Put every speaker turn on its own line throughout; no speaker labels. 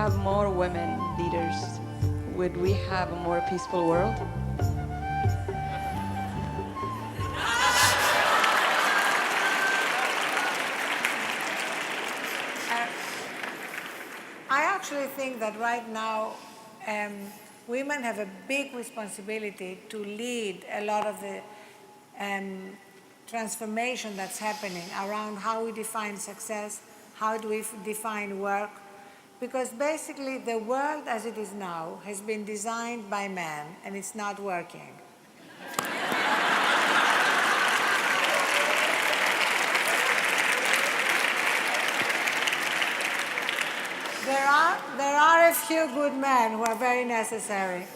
have more women leaders, would we have a more peaceful world?
I actually think that right now women have a big responsibility to lead a lot of the transformation that's happening around how we define success, how do we define work, because basically the world as it is now has been designed by men and it's not working. There are a few good men who are very necessary.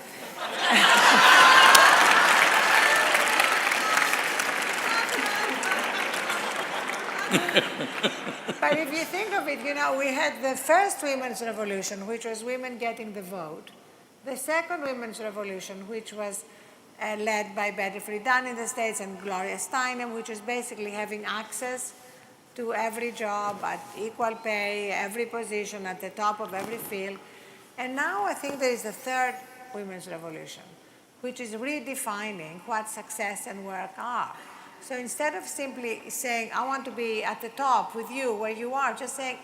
But if you think of it, we had the first women's revolution, which was women getting the vote. The second women's revolution, which was led by Betty Friedan in the States and Gloria Steinem, which is basically having access to every job at equal pay, every position at the top of every field. And now I think there is a third women's revolution, which is redefining what success and work are. So instead of simply saying, I want to be at the top with you where you are, just saying,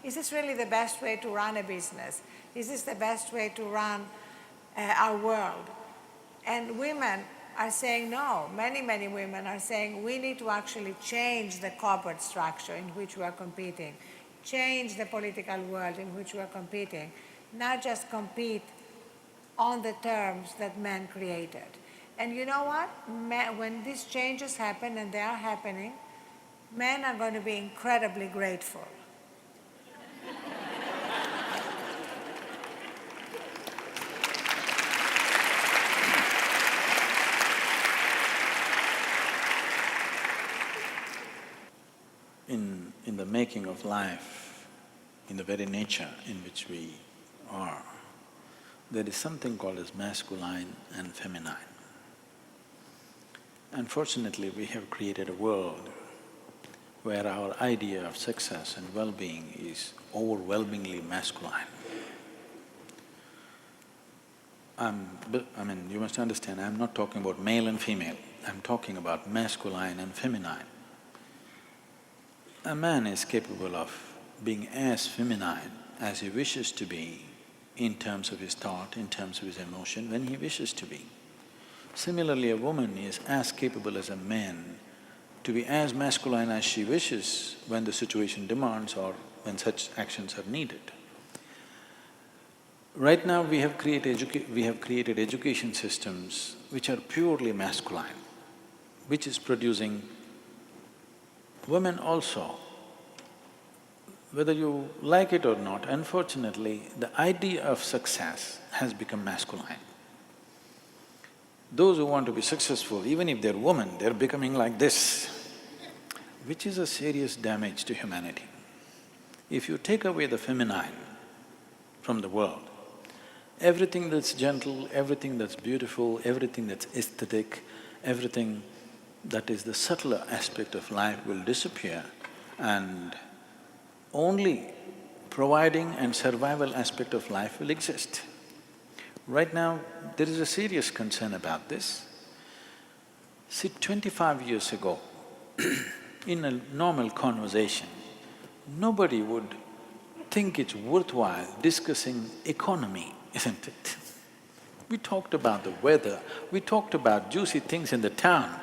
is this really the best way to run a business? Is this the best way to run our world? And women are saying no. Many, many women are saying we need to actually change the corporate structure in which we are competing, change the political world in which we are competing, not just compete on the terms that men created. And you know what? When these changes happen, and they are happening, men are going to be incredibly grateful.
In the making of life, in the very nature in which we are, there is something called as masculine and feminine. Unfortunately, we have created a world where our idea of success and well-being is overwhelmingly masculine. You must understand, I'm not talking about male and female, I'm talking about masculine and feminine. A man is capable of being as feminine as he wishes to be in terms of his thought, in terms of his emotion, when he wishes to be. Similarly, a woman is as capable as a man to be as masculine as she wishes when the situation demands or when such actions are needed. Right now we have created education systems which are purely masculine, which is producing women also. Whether you like it or not, unfortunately, the idea of success has become masculine. Those who want to be successful, even if they're women, they're becoming like this, which is a serious damage to humanity. If you take away the feminine from the world, everything that's gentle, everything that's beautiful, everything that's aesthetic, everything that is the subtler aspect of life will disappear, and only providing and survival aspect of life will exist. Right now, there is a serious concern about this. See, 25 years ago, in a normal conversation, nobody would think it's worthwhile discussing economy, isn't it? We talked about the weather, we talked about juicy things in the town.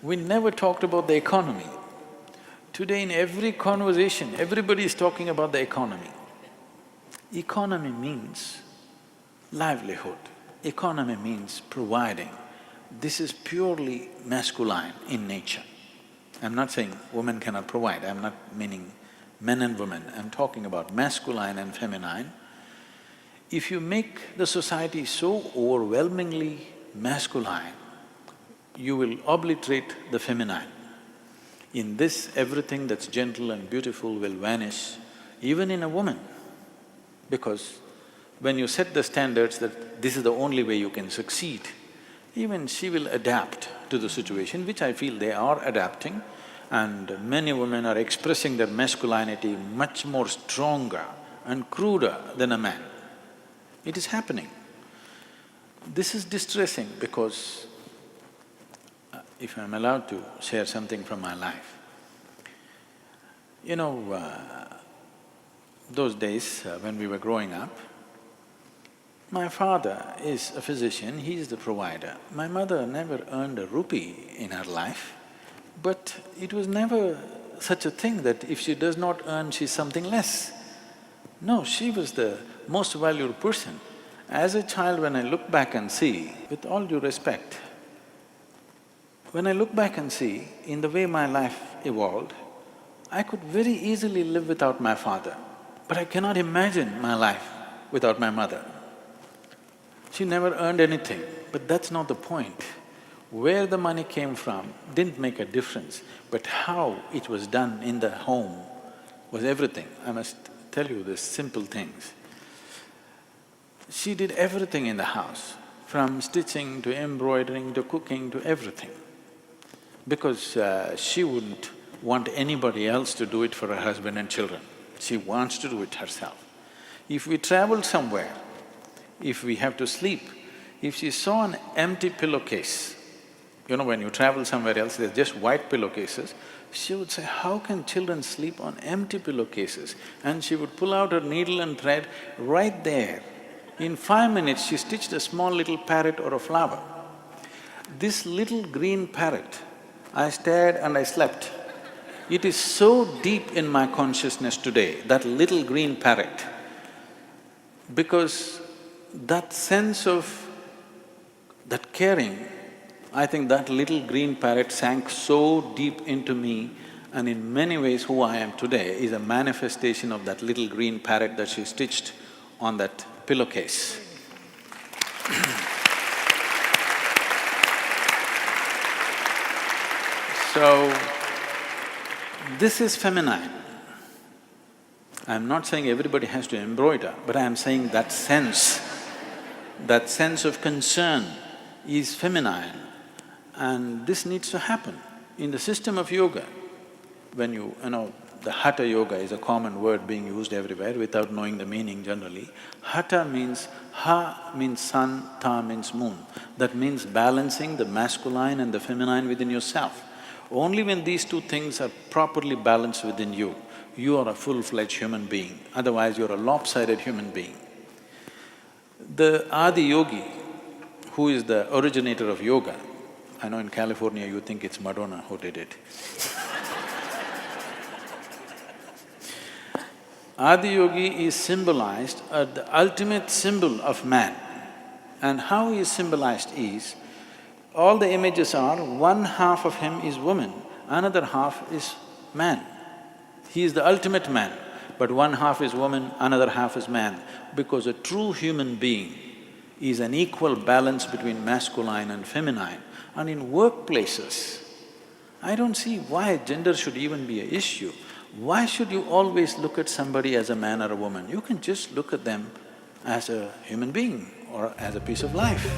We never talked about the economy. Today in every conversation, everybody is talking about the economy. Economy means livelihood, economy means providing. This is purely masculine in nature. I'm not saying women cannot provide, I'm not meaning men and women, I'm talking about masculine and feminine. If you make the society so overwhelmingly masculine, you will obliterate the feminine. In this, everything that's gentle and beautiful will vanish, even in a woman, because when you set the standards that this is the only way you can succeed, even she will adapt to the situation, which I feel they are adapting, and many women are expressing their masculinity much more stronger and cruder than a man. It is happening. This is distressing because, if I'm allowed to share something from my life, those days when we were growing up, my father is a physician, he is the provider. My mother never earned a rupee in her life, but it was never such a thing that if she does not earn, she's something less. No, she was the most valued person. As a child, when I look back and see, with all due respect, when I look back and see in the way my life evolved, I could very easily live without my father, but I cannot imagine my life without my mother. She never earned anything, but that's not the point. Where the money came from didn't make a difference, but how it was done in the home was everything. I must tell you these simple things. She did everything in the house, from stitching to embroidering to cooking to everything, because she wouldn't want anybody else to do it for her husband and children. She wants to do it herself. If we travel somewhere, if we have to sleep, if she saw an empty pillowcase, when you travel somewhere else, there's just white pillowcases, she would say, how can children sleep on empty pillowcases? And she would pull out her needle and thread right there. In 5 minutes, she stitched a small little parrot or a flower. This little green parrot, I stared and I slept. It is so deep in my consciousness today, that little green parrot, because that sense of that caring, I think that little green parrot sank so deep into me, and in many ways who I am today is a manifestation of that little green parrot that she stitched on that pillowcase. So, this is feminine. I'm not saying everybody has to embroider, but I'm saying that sense of concern is feminine, and this needs to happen. In the system of yoga, when the Hatha yoga is a common word being used everywhere without knowing the meaning generally. Hatha means… Ha means sun, Ta means moon. That means balancing the masculine and the feminine within yourself. Only when these two things are properly balanced within you, you are a full-fledged human being, otherwise you're a lopsided human being. The Adi Yogi, who is the originator of yoga, I know in California you think it's Madonna who did it. Adi Yogi is symbolized as the ultimate symbol of man. And how he is symbolized is, all the images are, one half of him is woman, another half is man. He is the ultimate man, but one half is woman, another half is man, because a true human being is an equal balance between masculine and feminine. And in workplaces, I don't see why gender should even be an issue. Why should you always look at somebody as a man or a woman? You can just look at them as a human being or as a piece of life.